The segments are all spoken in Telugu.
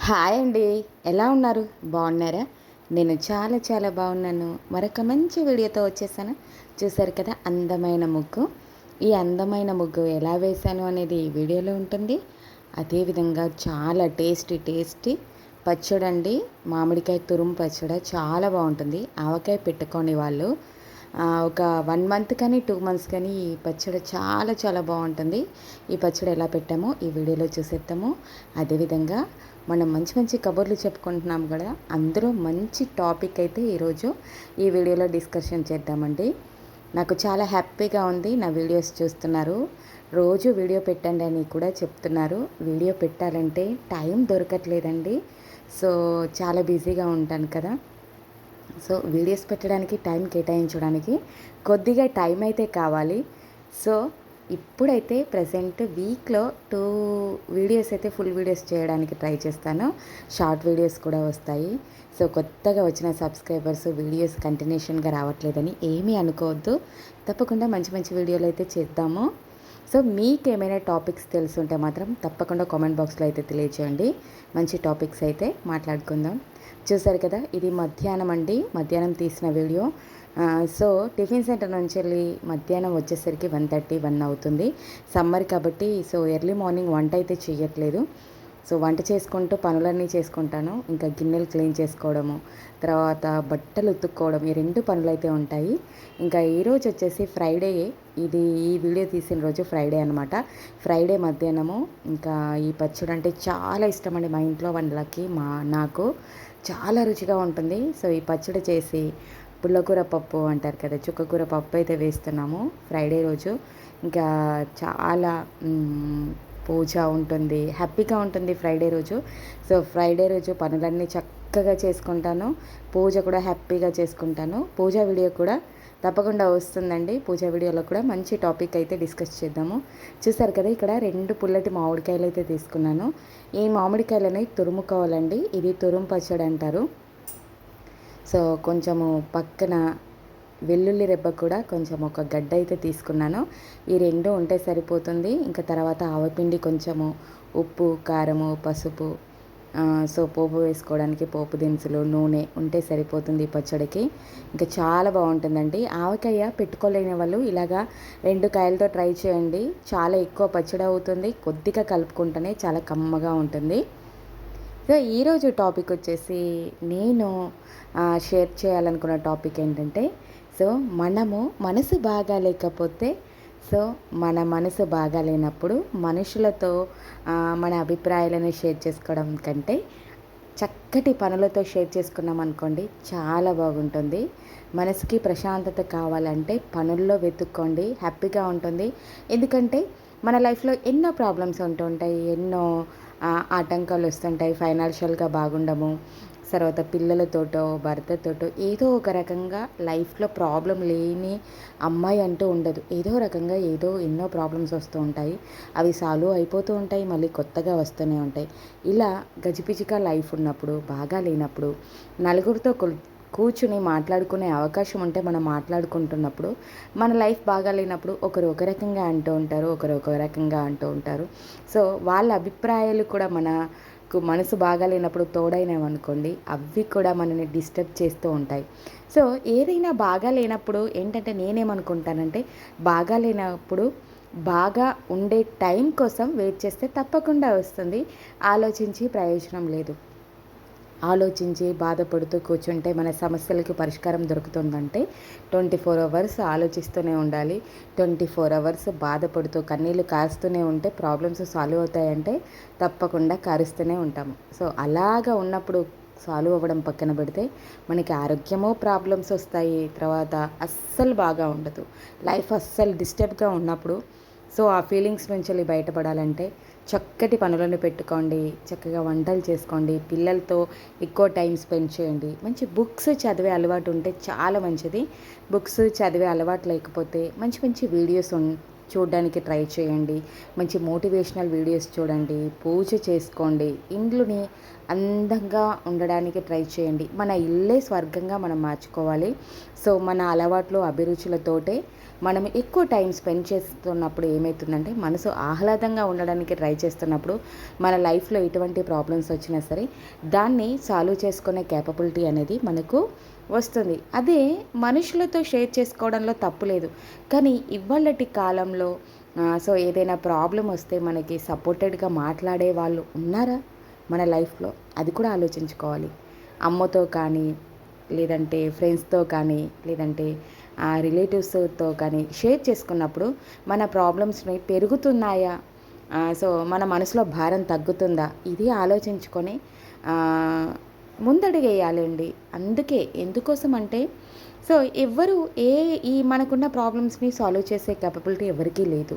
హాయ్ అండి. ఎలా ఉన్నారు? బాగున్నారా? నేను చాలా చాలా బాగున్నాను. మరొక మంచి వీడియోతో వచ్చేసాను. చూసారు కదా అందమైన ముగ్గు. ఈ అందమైన ముగ్గు ఎలా వేశాను అనేది ఈ వీడియోలో ఉంటుంది. అదేవిధంగా చాలా టేస్టీ టేస్టీ పచ్చడండి. మామిడికాయ తురుము పచ్చడి చాలా బాగుంటుంది. ఆవకాయ పెట్టుకోని వాళ్ళు ఒక 1 మంత్ కానీ 2 మంత్స్ కానీ ఈ పచ్చడి చాలా చాలా బాగుంటుంది. ఈ పచ్చడి ఎలా పెట్టామో ఈ వీడియోలో చూసేద్దాము. అదేవిధంగా మనం మంచి మంచి కబుర్లు చెప్పుకుంటున్నాం కదా, అందులో మంచి టాపిక్ అయితే ఈరోజు ఈ వీడియోలో డిస్కషన్ చేద్దామండి. నాకు చాలా హ్యాపీగా ఉంది. నా వీడియోస్ చూస్తున్నారు, రోజు వీడియో పెట్టండి అని కూడా చెప్తున్నారు. వీడియో పెట్టాలంటే టైం దొరకట్లేదండి. సో చాలా బిజీగా ఉంటాను కదా. సో వీడియోస్ పెట్టడానికి టైం కేటాయించడానికి కొద్దిగా టైం అయితే కావాలి. సో ఇప్పుడైతే ప్రజెంట్ వీక్లో 2 వీడియోస్ అయితే ఫుల్ వీడియోస్ చేయడానికి ట్రై చేస్తాను. షార్ట్ వీడియోస్ కూడా వస్తాయి. సో కొత్తగా వచ్చిన సబ్స్క్రైబర్స్ వీడియోస్ కంటిన్యూషన్గా రావట్లేదని ఏమీ అనుకోవద్దు. తప్పకుండా మంచి మంచి వీడియోలు అయితే చేద్దాము. సో మీకు ఏమైనా టాపిక్స్ తెలుసుంటే మాత్రం తప్పకుండా కామెంట్ బాక్స్లో అయితే తెలియచేయండి. మంచి టాపిక్స్ అయితే మాట్లాడుకుందాం. చూసారు కదా, ఇది మధ్యాహ్నం అండి. మధ్యాహ్నం తీసిన వీడియో. సో టిఫిన్ సెంటర్ నుంచి వెళ్ళి మధ్యాహ్నం వచ్చేసరికి 1:30 అవుతుంది. సమ్మర్ కాబట్టి సో ఎర్లీ మార్నింగ్ వంట అయితే చేయట్లేదు. సో వంట చేసుకుంటూ పనులన్నీ చేసుకుంటాను. ఇంకా గిన్నెలు క్లీన్ చేసుకోవడము, తర్వాత బట్టలు ఉతుక్కోవడం, ఈ 2 పనులు అయితే ఉంటాయి. ఇంకా ఈరోజు వచ్చేసి ఫ్రైడే. ఈ వీడియో తీసిన రోజు ఫ్రైడే అనమాట. ఫ్రైడే మధ్యాహ్నము ఇంకా ఈ పచ్చడి అంటే చాలా ఇష్టం అండి మా ఇంట్లో వాళ్ళకి, నాకు చాలా రుచిగా ఉంటుంది. సో ఈ పచ్చడి చేసి పుల్లకూర పప్పు అంటారు కదా, చుక్కకూర పప్పు అయితే వేస్తున్నాము ఫ్రైడే రోజు. ఇంకా చాలా పూజ ఉంటుంది, హ్యాపీగా ఉంటుంది ఫ్రైడే రోజు. సో ఫ్రైడే రోజు పనులన్నీ చక్కగా చేసుకుంటాను. పూజ కూడా హ్యాపీగా చేసుకుంటాను. పూజ వీడియో కూడా తప్పకుండా వస్తుందండి. పూజ వీడియోలో కూడా మంచి టాపిక్ అయితే డిస్కస్ చేద్దాము. చూసారు కదా, ఇక్కడ 2 పుల్లటి మామిడికాయలు అయితే తీసుకున్నాను. ఈ మామిడికాయలని తురుముకోవాలండి. ఇది తురుము పచ్చడి అంటారు. సో కొంచెము పక్కన వెల్లుల్లి రెబ్బ కూడా కొంచెం ఒక గడ్డ అయితే తీసుకున్నాను. ఈ 2 ఉంటే సరిపోతుంది. ఇంకా తర్వాత ఆవపిండి, కొంచెము ఉప్పు, కారము, పసుపు, సో పోపు వేసుకోవడానికి పోపు దినుసులు, నూనె ఉంటే సరిపోతుంది ఈ పచ్చడికి. ఇంకా చాలా బాగుంటుందండి. ఆవకాయ పెట్టుకోలేని వాళ్ళు ఇలాగా 2 కాయలతో ట్రై చేయండి. చాలా ఎక్కువ పచ్చడి అవుతుంది. కొద్దిగా కలుపుకుంటేనే చాలా కమ్మగా ఉంటుంది. సో ఈరోజు టాపిక్ వచ్చేసి నేను షేర్ చేయాలనుకున్న టాపిక్ ఏంటంటే, సో మనసు బాగా లేకపోతే, సో మన మనసు బాగా లేనప్పుడు మనుషులతో మన అభిప్రాయాలను షేర్ చేసుకోవడం కంటే చక్కటి పనులతో షేర్ చేసుకున్నాం అనుకోండి, చాలా బాగుంటుంది. మనసుకి ప్రశాంతత కావాలంటే పనుల్లో వెతుక్కోండి, హ్యాపీగా ఉంటుంది. ఎందుకంటే మన లైఫ్లో ఎన్నో ప్రాబ్లమ్స్ ఉంటుంటాయి, ఎన్నో ఆటంకాలు వస్తుంటాయి. ఫైనాన్షియల్గా బాగుండము, తర్వాత పిల్లలతోటో భర్తతోటో ఏదో ఒక రకంగా లైఫ్లో ప్రాబ్లం లేని అమ్మాయి అంటూ ఉండదు. ఏదో రకంగా ఎన్నో ప్రాబ్లమ్స్ వస్తూ ఉంటాయి. అవి సాల్వ్ అయిపోతూ ఉంటాయి, మళ్ళీ కొత్తగా వస్తూనే ఉంటాయి. ఇలా గజిబిజిగా లైఫ్ ఉన్నప్పుడు, బాగా లేనప్పుడు, నలుగురితో కూర్చుని మాట్లాడుకునే అవకాశం ఉంటే మనం మాట్లాడుకుంటున్నప్పుడు, మన లైఫ్ బాగా లేనప్పుడు ఒకరు ఒక రకంగా అంటూ ఉంటారు, ఒకరు ఒక రకంగా అంటూ ఉంటారు. సో వాళ్ళ అభిప్రాయాలు కూడా మనసు బాగా లేనప్పుడు తోడైనవనుకోండి, అవి కూడా మనని డిస్టర్బ్ చేస్తూ ఉంటాయి. సో ఏదైనా బాగా లేనప్పుడు ఏంటంటే నేనేమనుకుంటానంటే, బాగా లేనప్పుడు బాగా ఉండే టైం కోసం వెయిట్ చేస్తే తప్పకుండా వస్తుంది. ఆలోచించి ప్రయోజనం లేదు. ఆలోచించి బాధపడుతూ కూర్చుంటే మన సమస్యలకి పరిష్కారం దొరుకుతుందంటే 24 అవర్స్ ఆలోచిస్తూనే ఉండాలి. 24 అవర్స్ బాధపడుతూ కన్నీళ్ళు కారుస్తూనే ఉంటే ప్రాబ్లమ్స్ సాల్వ్ అవుతాయంటే తప్పకుండా కారుస్తూనే ఉంటాము. సో అలాగా ఉన్నప్పుడు సాల్వ్ అవ్వడం పక్కన పెడితే మనకి ఆరోగ్యమో ప్రాబ్లమ్స్ వస్తాయి. తర్వాత అస్సలు బాగా ఉండదు లైఫ్. అస్సలు డిస్టర్బ్గా ఉన్నప్పుడు సో ఆ ఫీలింగ్స్ నుంచి బయటపడాలంటే చక్కటి పనులను పెట్టుకోండి, చక్కగా వంటలు చేసుకోండి, పిల్లలతో ఎక్కువ టైం స్పెండ్ చేయండి. మంచి బుక్స్ చదివే అలవాటు ఉంటే చాలా మంచిది. బుక్స్ చదివే అలవాటు లేకపోతే మంచి మంచి వీడియోస్ చూడడానికి ట్రై చేయండి. మంచి మోటివేషనల్ వీడియోస్ చూడండి, పూజ చేసుకోండి, ఇండ్లుని అందంగా ఉండడానికి ట్రై చేయండి. మన ఇల్లే స్వర్గంగా మనం మార్చుకోవాలి. సో మన అలవాట్లు అభిరుచులతోటే మనం ఎక్కువ టైం స్పెండ్ చేస్తున్నప్పుడు ఏమవుతుందంటే మనసు ఆహ్లాదంగా ఉండడానికి ట్రై చేస్తున్నప్పుడు మన లైఫ్లో ఎటువంటి ప్రాబ్లమ్స్ వచ్చినా సరే దాన్ని సాల్వ్ చేసుకునే కేపబిలిటీ అనేది మనకు వస్తుంది. అదే మనుషులతో షేర్ చేసుకోవడంలో తప్పు లేదు. కానీ ఇవాళటి కాలంలో సో ఏదైనా ప్రాబ్లం వస్తే మనకి సపోర్టెడ్గా మాట్లాడే వాళ్ళు ఉన్నారా మన లైఫ్లో? అది కూడా ఆలోచించుకోవాలి. అమ్మతో కానీ, లేదంటే ఫ్రెండ్స్తో కానీ, లేదంటే రిలేటివ్స్తో కానీ షేర్ చేసుకున్నప్పుడు మన ప్రాబ్లమ్స్ని పెరుగుతున్నాయా, సో మన మనసులో భారం తగ్గుతుందా, ఇది ఆలోచించుకొని ముందడుగేయాలండి. అందుకే ఎందుకోసం అంటే సో ఎవ్వరు ఈ మనకున్న ప్రాబ్లమ్స్ని సాల్వ్ చేసే కేపబిలిటీ ఎవరికీ లేదు.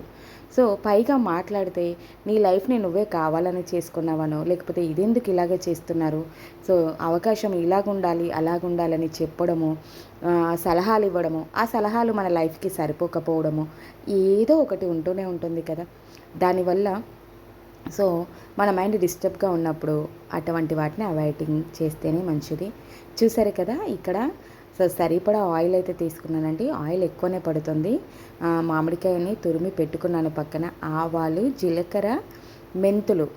సో పైగా మాట్లాడితే నీ లైఫ్ని నువ్వే కావాలని చేసుకున్నావనో, లేకపోతే ఇదెందుకు ఇలాగే చేస్తున్నారు, సో అవకాశం ఇలాగుండాలి అలాగుండాలని చెప్పడము, సలహాలు ఇవ్వడము, ఆ సలహాలు మన లైఫ్కి సరిపోకపోవడము, ఏదో ఒకటి ఉంటూనే ఉంటుంది కదా. దానివల్ల సో మన మైండ్ డిస్టర్బ్గా ఉన్నప్పుడు అటువంటి వాటిని అవాయిడింగ్ చేస్తేనే మంచిది. చూసారు కదా ఇక్కడ. సో సరిపడా ఆయిల్ అయితే తీసుకున్నానండి. ఆయిల్ ఎక్కువనే పడుతుంది. మామిడికాయని తురిమి పెట్టుకున్నాను పక్కన. ఆవాలు, జీలకర్ర, మెంతులు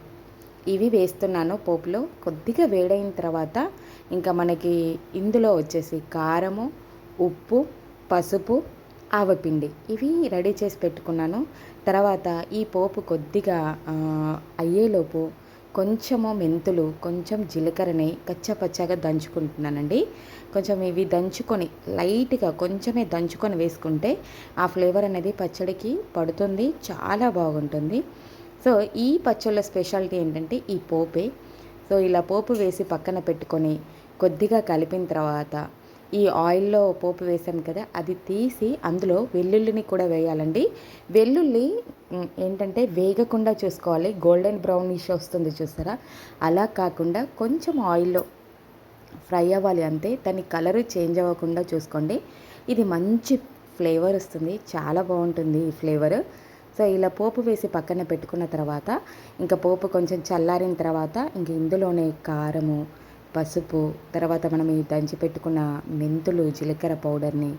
ఇవి వేస్తున్నాను పోపులో. కొద్దిగా వేడైన తర్వాత ఇంకా మనకి ఇందులో వచ్చేసి కారము, ఉప్పు, పసుపు, ఆవపిండి ఇవి రెడీ చేసి పెట్టుకున్నాను. తర్వాత ఈ పోపు కొద్దిగా అయ్యేలోపు కొంచెము మెంతులు, కొంచెం జీలకర్రని కచ్చపచ్చగా దంచుకుంటున్నానండి. కొంచెం ఇవి దంచుకొని లైట్గా కొంచెమే దంచుకొని వేసుకుంటే ఆ ఫ్లేవర్ అనేది పచ్చడికి పడుతుంది, చాలా బాగుంటుంది. సో ఈ పచ్చళ్ళ స్పెషాలిటీ ఏంటంటే ఈ పోపే. సో ఇలా పోపు వేసి పక్కన పెట్టుకొని కొద్దిగా కలిపిన తర్వాత ఈ ఆయిల్లో పోపు వేసాం కదా, అది తీసి అందులో వెల్లుల్లిని కూడా వేయాలండి. వెల్లుల్లి ఏంటంటే వేగకుండా చూసుకోవాలి. గోల్డెన్ బ్రౌనిష్ వస్తుంది చూసారా, అలా కాకుండా కొంచెం ఆయిల్లో ఫ్రై అవ్వాలి అంతే. దాని కలరు చేంజ్ అవ్వకుండా చూసుకోండి. ఇది మంచి ఫ్లేవర్ వస్తుంది, చాలా బాగుంటుంది ఈ ఫ్లేవర్. సో ఇలా పోపు వేసి పక్కన పెట్టుకున్న తర్వాత ఇంకా పోపు కొంచెం చల్లారిన తర్వాత ఇంక ఇందులోనే కారము, పసుపు, తర్వాత మనం ఈ దంచి పెట్టుకున్న మెంతులు, జీలకర్ర పౌడర్ని,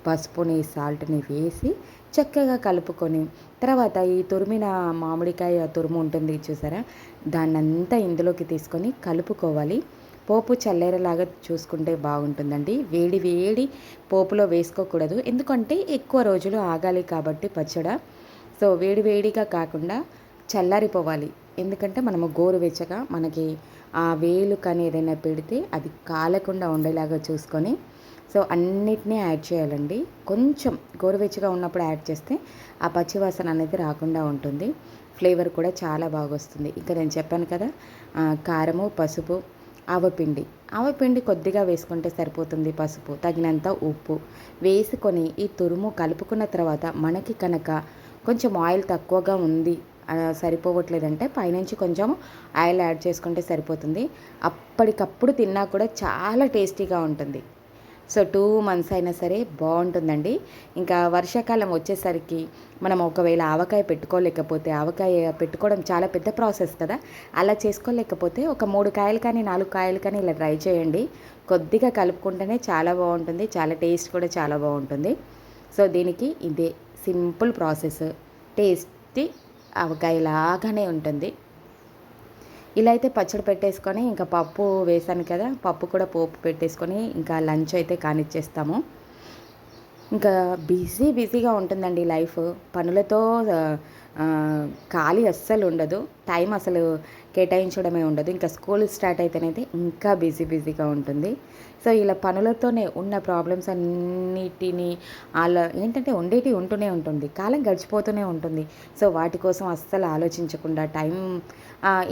పసుపుని, సాల్ట్ని వేసి చక్కగా కలుపుకొని తర్వాత ఈ తురిమిన మామిడికాయ తురుము ఉంటుంది చూసారా, దాన్నంతా ఇందులోకి తీసుకొని కలుపుకోవాలి. పోపు చల్లేరలాగా చూసుకుంటే బాగుంటుందండి. వేడి వేడి పోపులో వేసుకోకూడదు, ఎందుకంటే ఎక్కువ రోజులు ఆగాలి కాబట్టి పచ్చడ. సో వేడి వేడిగా కాకుండా చల్లారిపోవాలి. ఎందుకంటే మనము గోరువెచ్చగా మనకి ఆ వేలు కానీ ఏదైనా పెడితే అది కాలకుండా ఉండేలాగా చూసుకొని సో అన్నిటినీ యాడ్ చేయాలండి. కొంచెం గోరువెచ్చగా ఉన్నప్పుడు యాడ్ చేస్తే ఆ పచ్చివాసన అనేది రాకుండా ఉంటుంది. ఫ్లేవర్ కూడా చాలా బాగా వస్తుంది. ఇంకా నేను చెప్పాను కదా, కారము, పసుపు, ఆవపిండి కొద్దిగా వేసుకుంటే సరిపోతుంది. పసుపు, తగినంత ఉప్పు వేసుకొని ఈ తురుము కలుపుకున్న తర్వాత మనకి కనుక కొంచెం ఆయిల్ తక్కువగా ఉంది, సరిపోవట్లేదంటే పైనుంచి కొంచెం ఆయిల్ యాడ్ చేసుకుంటే సరిపోతుంది. అప్పటికప్పుడు తిన్నా కూడా చాలా టేస్టీగా ఉంటుంది. సో 2 months అయినా సరే బాగుంటుందండి. ఇంకా వర్షాకాలం వచ్చేసరికి మనం ఒకవేళ ఆవకాయ పెట్టుకోలేకపోతే, ఆవకాయ పెట్టుకోవడం చాలా పెద్ద ప్రాసెస్ కదా, అలా చేసుకోలేకపోతే ఒక 3 కాయలు కానీ 4 కాయలు కానీ ఇలా ట్రై చేయండి. కొద్దిగా కలుపుకుంటేనే చాలా బాగుంటుంది, చాలా టేస్ట్ కూడా చాలా బాగుంటుంది. సో దీనికి ఇదే సింపుల్ ప్రాసెస్, టేస్టీ ఆవకాయలాగానే ఉంటుంది. ఇలా అయితే పచ్చడి పెట్టేసుకొని ఇంకా పప్పు వేసాను కదా, పప్పు కూడా పోపు పెట్టేసుకొని ఇంకా లంచ్ అయితే కానిచ్చేస్తాము. ఇంకా బిజీగా ఉంటుందండి లైఫ్. పనులతో ఖాళీ అస్సలు ఉండదు, టైం అసలు కేటాయించడమే ఉండదు. ఇంకా స్కూల్ స్టార్ట్ అయితేనైతే ఇంకా బిజీగా ఉంటుంది. సో ఇలా పనులతోనే ఉన్న ప్రాబ్లమ్స్ అన్నిటినీ అలా ఏంటంటే ఉంటూనే ఉంటుంది, కాలం గడిచిపోతూనే ఉంటుంది. సో వాటి కోసం అస్సలు ఆలోచించకుండా టైం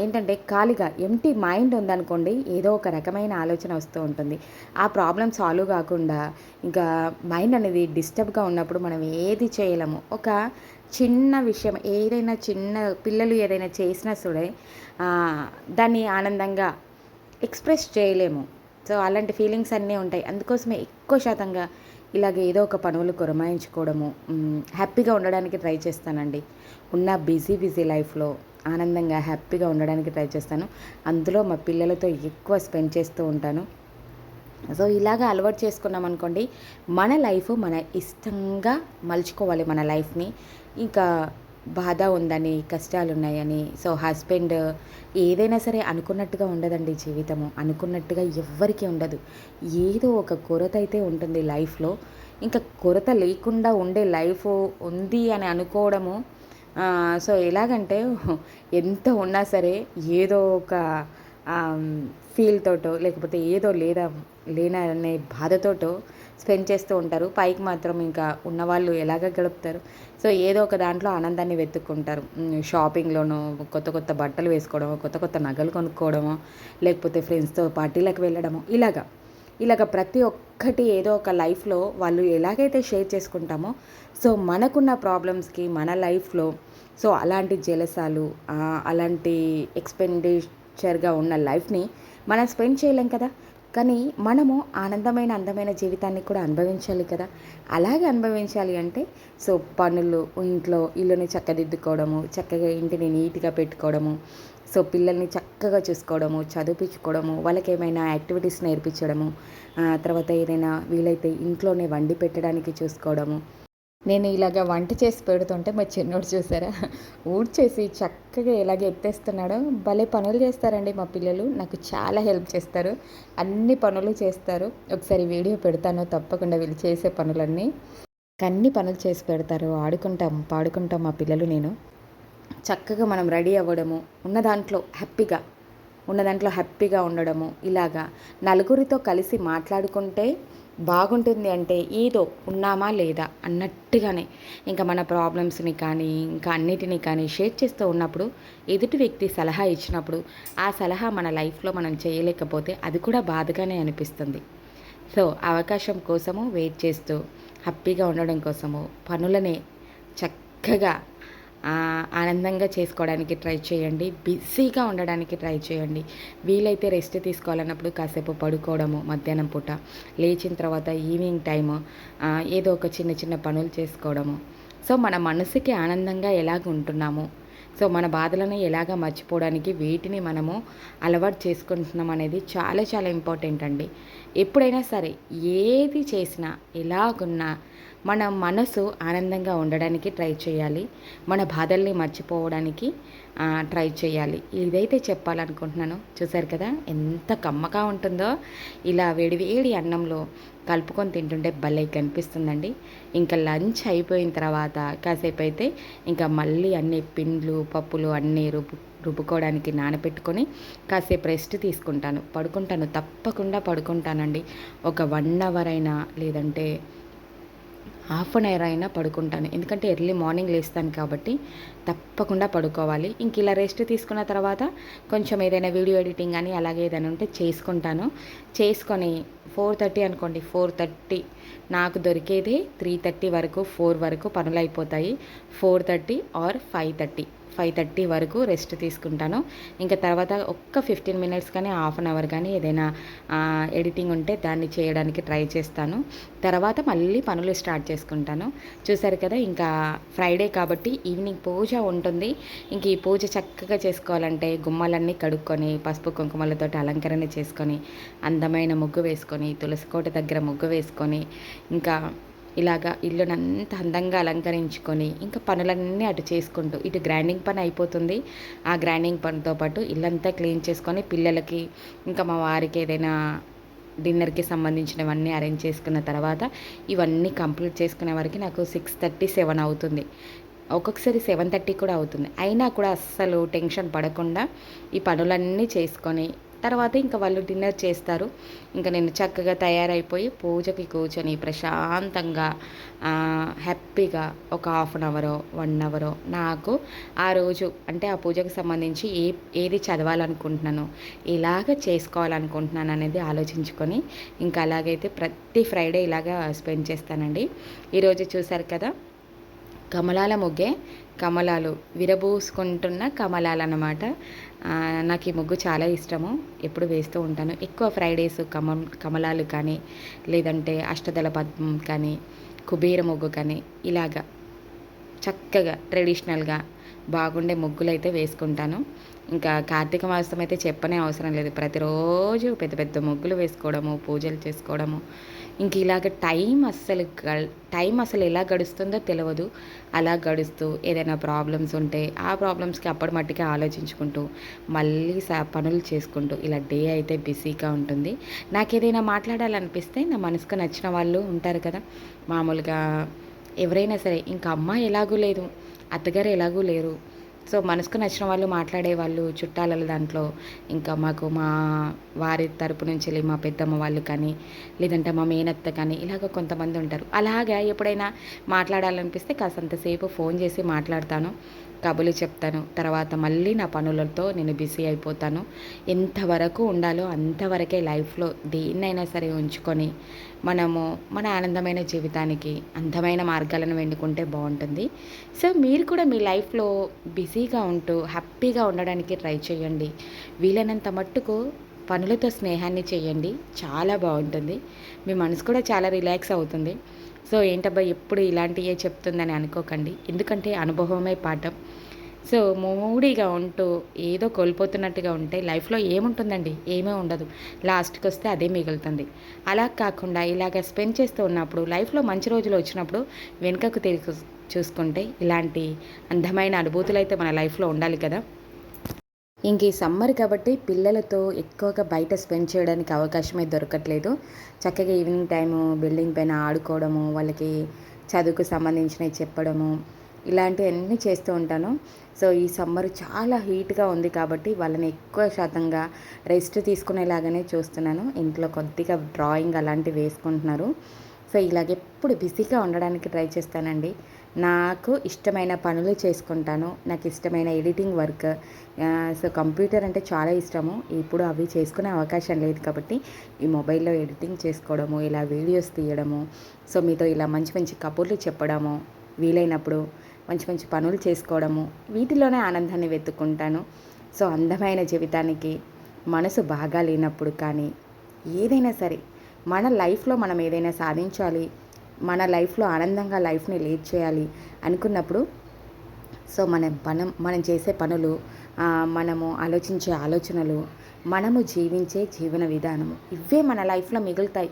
ఏంటంటే ఖాళీగా ఎంప్టీ మైండ్ ఉందనుకోండి, ఏదో ఒక రకమైన ఆలోచన వస్తూ ఉంటుంది. ఆ ప్రాబ్లం సాల్వ్ కాకుండా ఇంకా మైండ్ అనేది డిస్టర్బ్గా ఉన్నప్పుడు మనం ఏది చేయలేము. ఒక చిన్న విషయం ఏదైనా, చిన్న పిల్లలు ఏదైనా చేసినా సరే దాన్ని ఆనందంగా ఎక్స్ప్రెస్ చేయలేము. సో అలాంటి ఫీలింగ్స్ అన్నీ ఉంటాయి. అందుకోసమే ఎక్కువ శాతంగా ఇలాగ ఏదో ఒక పనులు పురమాయించుకోవడము, హ్యాపీగా ఉండడానికి ట్రై చేస్తానండి. ఉన్న బిజీ బిజీ లైఫ్‌లో ఆనందంగా, హ్యాపీగా ఉండడానికి ట్రై చేస్తాను. అందులో మా పిల్లలతో ఎక్కువ స్పెండ్ చేస్తూ ఉంటాను. సో, ఇలాగ అలవాటు చేసుకున్నామనుకోండి, మన లైఫ్ మన ఇష్టంగా మలుచుకోవాలి మన లైఫ్‌ని. ఇంకా బాధ ఉందని, కష్టాలున్నాయని, సో, హస్బెండ్ ఏదైనా సరే అనుకున్నట్టుగా ఉండదండి జీవితము. అనుకున్నట్టుగా ఎవ్వరికీ ఉండదు. ఏదో ఒక కొరత అయితే ఉంటుంది లైఫ్‌లో. ఇంకా కొరత లేకుండా ఉండే లైఫు ఉంది అని అనుకోవడము సో, ఎలాగంటే ఎంత ఉన్నా సరే ఏదో ఒక ఆహ్, ఫీల్ తోటో లేకపోతే ఏదో లేననే బాధతోటో స్పెండ్ చేస్తూ ఉంటారు. పైకి మాత్రం ఇంకా ఉన్నవాళ్ళు ఎలాగ గడుపుతారు. సో, ఏదో ఒక దాంట్లో ఆనందాన్ని వెతుక్కుంటారు. షాపింగ్‌లోనో కొత్త కొత్త బట్టలు వేసుకోవడమో, కొత్త కొత్త నగలు కొనుక్కోవడమో, లేకపోతే ఫ్రెండ్స్‌తో పార్టీలకు వెళ్ళడమో ఇలాగ ప్రతి ఒక్కటి ఏదో ఒక లైఫ్‌లో వాళ్ళు ఎలాగైతే షేర్ చేసుకుంటామో, సో, మనకున్న ప్రాబ్లమ్స్‌కి మన లైఫ్‌లో సో, అలాంటి జలసాలు అలాంటి ఎక్స్‌పెండిచర్‌గా ఉన్న లైఫ్‌ని మనం స్పెండ్ చేయలేం కదా! కానీ మనము ఆనందమైన, అందమైన జీవితాన్ని కూడా అనుభవించాలి కదా! అలాగే అనుభవించాలి అంటే సో, పనులు ఇంట్లో ఇల్లుని చక్కదిద్దుకోవడము, చక్కగా ఇంటిని నీట్‌గా పెట్టుకోవడము, సో, పిల్లల్ని చక్కగా చూసుకోవడము, చదివిపించుకోవడము, వాళ్ళకేమైనా యాక్టివిటీస్ నేర్పించడము, తర్వాత ఏదైనా వీలైతే ఇంట్లోనే వండి పెట్టడానికి చూసుకోవడము. నేను ఇలాగ వంట చేసి పెడుతుంటే మా చిన్నోడు చూసారా ఊడ్చేసి చక్కగా ఎలాగ ఎత్తేస్తున్నాడో భలే పనులు చేస్తారండి మా పిల్లలు. నాకు చాలా హెల్ప్ చేస్తారు. అన్ని పనులు చేస్తారు. ఒకసారి వీడియో పెడతాను తప్పకుండా వీళ్ళు చేసే పనులన్నీ. అన్ని పనులు చేసి పెడతారు. ఆడుకుంటాం, పాడుకుంటాం మా పిల్లలు నేను. చక్కగా మనం రెడీ అవ్వడము, ఉన్న దాంట్లో హ్యాపీగా ఉండడము, ఇలాగా నలుగురితో కలిసి మాట్లాడుకుంటే బాగుంటుంది అంటే ఏదో ఉన్నామా లేదా అన్నట్టుగానే ఇంకా మన ప్రాబ్లమ్స్ని కానీ ఇంకా అన్నిటినీ కానీ షేర్ చేస్తూ ఉన్నప్పుడు ఎదుటి వ్యక్తి సలహా ఇచ్చినప్పుడు ఆ సలహా మన లైఫ్లో మనం చేయలేకపోతే అది కూడా బాధగానే అనిపిస్తుంది. సో, అవకాశం కోసము వెయిట్ చేస్తూ హ్యాపీగా ఉండడం కోసము పనులని చక్కగా ఆనందంగా చేసుకోవడానికి ట్రై చేయండి. బిజీగా ఉండడానికి ట్రై చేయండి. వీలైతే రెస్ట్ తీసుకోవాలన్నప్పుడు కాసేపు పడుకోవడము మధ్యాహ్నం పూట. లేచిన తర్వాత ఈవినింగ్ టైము ఏదో ఒక చిన్న చిన్న పనులు చేసుకోవడము. సో, మన మనసుకి ఆనందంగా ఎలాగ ఉంటున్నాము, సో, మన బాధలను ఎలాగ మర్చిపోవడానికి వేటిని మనము అలవాటు చేసుకుంటున్నాం అనేది చాలా చాలా ఇంపార్టెంట్ అండి. ఎప్పుడైనా సరే ఏది చేసినా ఎలాగున్నా మన మనసు ఆనందంగా ఉండడానికి ట్రై చేయాలి. మన బాధల్ని మర్చిపోవడానికి ట్రై చేయాలి. ఇదైతే చెప్పాలనుకుంటున్నాను. చూసారు కదా ఎంత కమ్మగా ఉంటుందో. ఇలా వేడి వేడి అన్నంలో కలుపుకొని తింటుంటే భలే కనిపిస్తుందండి. ఇంకా లంచ్ అయిపోయిన తర్వాత కాసేపు అయితే ఇంకా మళ్ళీ అన్ని పిండ్లు పప్పులు అన్నీ రుబ్బుకోవడానికి నానబెట్టుకొని కాసేపు రెస్ట్ తీసుకుంటాను, పడుకుంటాను. తప్పకుండా పడుకుంటానండి. ఒక 1 అవర్ అయినా లేదంటే హాఫ్ అన్ అవర్ అయినా పడుకుంటాను. ఎందుకంటే ఎర్లీ మార్నింగ్ లేస్తాను కాబట్టి తప్పకుండా పడుకోవాలి. ఇంక ఇలా రెస్ట్ తీసుకున్న తర్వాత కొంచెం ఏదైనా వీడియో ఎడిటింగ్ అని అలాగే ఏదైనా ఉంటే చేసుకుంటాను. చేసుకొని 4:30 అనుకోండి, 4:30 నాకు దొరికేది 3:30 వరకు 4 వరకు పనులైపోతాయి. 4:30 ఆర్ 5:30 వరకు రెస్ట్ తీసుకుంటాను. ఇంకా తర్వాత ఒక్క 15 మినిట్స్ కానీ హాఫ్ అన్ అవర్ కానీ ఏదైనా ఎడిటింగ్ ఉంటే దాన్ని చేయడానికి ట్రై చేస్తాను. తర్వాత మళ్ళీ పనులు స్టార్ట్ చేసుకుంటాను. చూసారు కదా ఇంకా ఫ్రైడే కాబట్టి ఈవినింగ్ పూజ ఉంటుంది. ఇంక ఈ పూజ చక్కగా చేసుకోవాలంటే గుమ్మాలన్నీ కడుక్కొని పసుపు కుంకుమలతోటి అలంకరణ చేసుకొని అందమైన ముగ్గు వేసుకొని తులసి కోట దగ్గర ముగ్గు వేసుకొని ఇంకా ఇలాగా ఇల్లునంతా అందంగా అలంకరించుకొని ఇంకా పనులన్నీ అటు చేసుకుంటూ ఇటు గ్రైండింగ్ పని అయిపోతుంది. ఆ గ్రైండింగ్ పనితో పాటు ఇల్లంతా క్లీన్ చేసుకొని పిల్లలకి ఇంకా మా వారికి ఏదైనా డిన్నర్కి సంబంధించినవన్నీ అరేంజ్ చేసుకున్న తర్వాత ఇవన్నీ కంప్లీట్ చేసుకునే వరకు నాకు 6:30, 7 అవుతుంది. ఒక్కొక్కసారి 7:30 కూడా అవుతుంది. అయినా కూడా అస్సలు టెన్షన్ పడకుండా ఈ పనులన్నీ చేసుకొని తర్వాత ఇంకా వాళ్ళు డిన్నర్ చేస్తారు. ఇంకా నేను చక్కగా తయారైపోయి పూజకి కూర్చొని ప్రశాంతంగా హ్యాపీగా ఒక హాఫ్ అన్ అవరో 1 అవరో నాకు ఆ రోజు అంటే ఆ పూజకు సంబంధించి ఏది చదవాలనుకుంటున్నానో ఎలాగ చేసుకోవాలనుకుంటున్నాను అనేది ఆలోచించుకొని ఇంకా అలాగైతే ప్రతి ఫ్రైడే ఇలాగా స్పెండ్ చేస్తానండి. ఈరోజు చూసారు కదా కమలాల ముగ్గే, కమలాలు విరబూసుకుంటున్న కమలాలన్నమాట. నాకు ఈ ముగ్గు చాలా ఇష్టము. ఎప్పుడు వేస్తూ ఉంటాను. ఎక్కువ ఫ్రైడేస్ కమలాలు కానీ, లేదంటే అష్టదళ పద్మం కానీ, కుబేర ముగ్గు కానీ ఇలాగా చక్కగా ట్రెడిషనల్గా బాగుండే ముగ్గులైతే వేసుకుంటాను. ఇంకా కార్తీక మాసం అయితే చెప్పనే అవసరం లేదు. ప్రతిరోజు పెద్ద పెద్ద ముగ్గులు వేసుకోవడము, పూజలు చేసుకోవడము. ఇంక ఇలాగ టైం అసలు ఎలా గడుస్తుందో తెలవదు. అలా గడుస్తూ ఏదైనా ప్రాబ్లమ్స్ ఉంటే ఆ ప్రాబ్లమ్స్కి అప్పటి మట్టికి ఆలోచించుకుంటూ మళ్ళీ పనులు చేసుకుంటూ ఇలా డే అయితే బిజీగా ఉంటుంది. నాకేదైనా మాట్లాడాలనిపిస్తే నా మనసుకు నచ్చిన వాళ్ళు ఉంటారు కదా, మామూలుగా ఎవరైనా సరే, ఇంకా అమ్మ ఎలాగూ లేదు, అత్తగారు ఎలాగూ లేరు. సో మనసుకు నచ్చిన వాళ్ళు మాట్లాడేవాళ్ళు చుట్టాల దాంట్లో ఇంకా మాకు మా వారి తరపు నుంచి వెళ్ళి మా పెద్దమ్మ వాళ్ళు కానీ, లేదంటే మా మేనత్త కానీ ఇలాగ కొంతమంది ఉంటారు. అలాగా ఎప్పుడైనా మాట్లాడాలనిపిస్తే కాసంతసేపు ఫోన్ చేసి మాట్లాడతాను, కబుర్లు చెప్తాను. తర్వాత మళ్ళీ నా పనులతో నేను బిజీ అయిపోతాను. ఎంతవరకు ఉండాలో అంతవరకే లైఫ్లో దేన్నైనా సరే ఉంచుకొని మనము మన ఆనందమైన జీవితానికి అందమైన మార్గాలను వెన్నుకుంటే బాగుంటుంది. సో మీరు కూడా మీ లైఫ్లో బిజీగా ఉంటూ హ్యాపీగా ఉండడానికి ట్రై చేయండి. వీలైనంత మట్టుకు పనులతో స్నేహాన్ని చేయండి, చాలా బాగుంటుంది. మీ మనసు కూడా చాలా రిలాక్స్ అవుతుంది. సో ఏంటబ్బా ఎప్పుడు ఇలాంటివే చెప్తుందని అనుకోకండి, ఎందుకంటే అనుభవమే పాఠం. సో మూడీగా ఉంటూ ఏదో కోల్పోతున్నట్టుగా ఉంటే లైఫ్లో ఏముంటుందండి, ఏమీ ఉండదు. లాస్ట్కి వస్తే అదే మిగులుతుంది. అలా కాకుండా ఇలాగ స్పెండ్ చేస్తూ ఉన్నప్పుడు లైఫ్లో మంచి రోజులు వచ్చినప్పుడు వెనుకకు తిరిగి చూసుకుంటే ఇలాంటి అందమైన అనుభూతులు అయితే మన లైఫ్లో ఉండాలి కదా. ఇంక ఈ సమ్మర్ కాబట్టి పిల్లలతో ఎక్కువగా బయట స్పెండ్ చేయడానికి అవకాశమే దొరకట్లేదు. చక్కగా ఈవినింగ్ టైము బిల్డింగ్ పైన ఆడుకోవడము, వాళ్ళకి చదువుకు సంబంధించినవి చెప్పడము, ఇలాంటివన్నీ చేస్తూ ఉంటాను. సో ఈ సమ్మర్ చాలా హీట్గా ఉంది కాబట్టి వాళ్ళని ఎక్కువ శాతంగా రెస్ట్ తీసుకునేలాగానే చూస్తున్నాను. ఇంట్లో కొద్దిగా డ్రాయింగ్ అలాంటివి వేసుకుంటున్నారు. సో ఇలాగెప్పుడు బిజీగా ఉండడానికి ట్రై చేస్తానండి. నాకు ఇష్టమైన పనులు చేసుకుంటాను. నాకు ఇష్టమైన ఎడిటింగ్ వర్క్, సో కంప్యూటర్ అంటే చాలా ఇష్టము. ఇప్పుడు అవి చేసుకునే అవకాశం లేదు కాబట్టి ఈ మొబైల్లో ఎడిటింగ్ చేసుకోవడము, ఇలా వీడియోస్ తీయడము, సో మీతో ఇలా మంచి మంచి కబుర్లు చెప్పడము, వీలైనప్పుడు మంచి మంచి పనులు చేసుకోవడము, వీటిలోనే ఆనందాన్ని వెతుక్కుంటాను. సో అందమైన జీవితానికి మనసు బాగా లేనప్పుడు కానీ ఏదైనా సరే మన లైఫ్లో మనం ఏదైనా సాధించాలి, మన లైఫ్లో ఆనందంగా లైఫ్ని లీడ్ చేయాలి అనుకున్నప్పుడు సో మనం చేసే పనులు, మనము ఆలోచించే ఆలోచనలు, మనము జీవించే జీవన విధానము ఇవే మన లైఫ్లో మిగులుతాయి.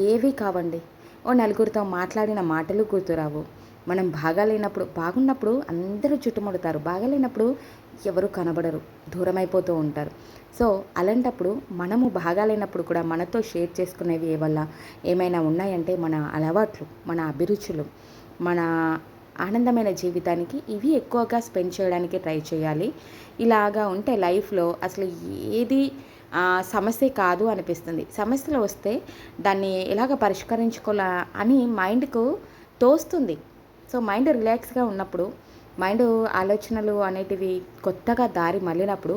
ఏవి కావండి. ఓ నలుగురితో మాట్లాడిన మాటలు గుర్తురావు. మనం బాగున్నప్పుడు అందరూ చుట్టుముడతారు, బాగాలేనప్పుడు ఎవరు కనబడరు, దూరం అయిపోతూ ఉంటారు. సో అలాంటప్పుడు మనము బాగాలేనప్పుడు కూడా మనతో షేర్ చేసుకునేవి ఏమైనా ఉన్నాయంటే మన అలవాట్లు, మన అభిరుచులు, మన ఆనందమైన జీవితానికి ఇవి ఎక్కువగా స్పెండ్ చేయడానికి ట్రై చేయాలి. ఇలాగా ఉంటే లైఫ్లో అసలు ఏది సమస్య కాదు అనిపిస్తుంది. సమస్యలు వస్తే దాన్ని ఎలాగ పరిష్కరించుకోవాలా అని మైండ్కు తోస్తుంది. సో మైండ్ రిలాక్స్గా ఉన్నప్పుడు, మైండ్ ఆలోచనలు అనేటివి కొత్తగా దారి మళ్ళినప్పుడు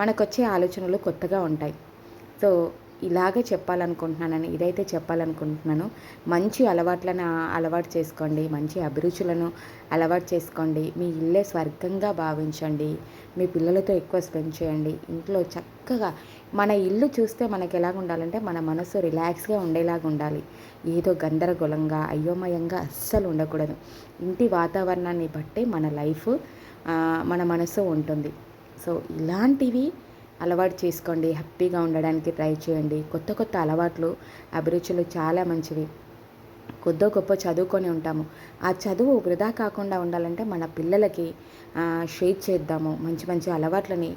మనకొచ్చే ఆలోచనలు కొత్తగా ఉంటాయి. సో ఇలాగే చెప్పాలనుకుంటున్నానని, ఇదైతే చెప్పాలనుకుంటున్నాను. మంచి అలవాట్లను అలవాటు చేసుకోండి, మంచి అభిరుచులను అలవాటు చేసుకోండి. మీ ఇల్లే స్వర్గంగా భావించండి. మీ పిల్లలతో ఎక్కువ స్పెండ్ చేయండి. ఇంట్లో చక్కగా మన ఇల్లు చూస్తే మనకి ఎలాగ ఉండాలంటే మన మనసు రిలాక్స్గా ఉండేలాగా ఉండాలి. ఏదో గందరగోళంగా అయోమయంగా అస్సలు ఉండకూడదు. ఇంటి వాతావరణాన్ని బట్టే మన లైఫ్, మన మనసు ఉంటుంది. సో ఇలాంటివి అలవాటు చేసుకోండి. హ్యాపీగా ఉండడానికి ట్రై చేయండి. కొత్త కొత్త అలవాట్లు, అభిరుచులు చాలా మంచివి. కొద్దో గొప్ప చదువుకొని ఉంటాము. ఆ చదువు వృధా కాకుండా ఉండాలంటే మన పిల్లలకి షేర్ చేద్దాము. మంచి మంచి అలవాట్లని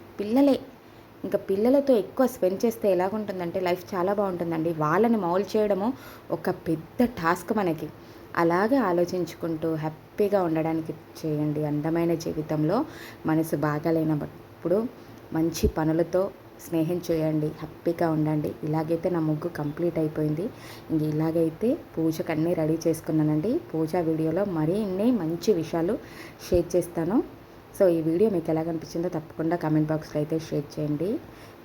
పిల్లలతో ఎక్కువ స్పెండ్ చేస్తే ఎలాగుంటుందంటే లైఫ్ చాలా బాగుంటుందండి. వాళ్ళని మౌల్డ్ చేయడము ఒక పెద్ద టాస్క్ మనకి. అలాగే ఆలోచించుకుంటూ హ్యాపీగా ఉండడానికి చేయండి. అందమైన జీవితంలో మనసు బాగాలేనప్పుడు మంచి పనులతో స్నేహం చేయండి, హ్యాపీగా ఉండండి. ఇలాగైతే నా ముగ్గు కంప్లీట్ అయిపోయింది. ఇలాగైతే పూజకు అన్నీ రెడీ చేసుకున్నానండి. పూజా వీడియోలో మరిన్ని మంచి విషయాలు షేర్ చేస్తాను. సో ఈ వీడియో మీకు ఎలా కనిపించిందో తప్పకుండా కామెంట్ బాక్స్లో అయితే షేర్ చేయండి.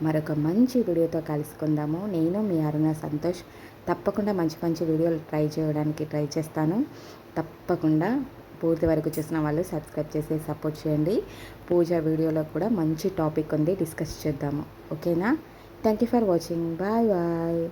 మరొక మంచి వీడియోతో కలుసుకుందాము. నేను మీ అరుణ సంతోష్. తప్పకుండా మంచి మంచి వీడియోలు ట్రై చేయడానికి ట్రై చేస్తాను. తప్పకుండా పూర్తి వరకు చూసిన వాళ్ళు సబ్స్క్రైబ్ చేసి సపోర్ట్ చేయండి. పూజ వీడియోలో కూడా మంచి టాపిక్ ఉంది, డిస్కస్ చేద్దాము. ఓకేనా? Thank you for watching. Bye bye.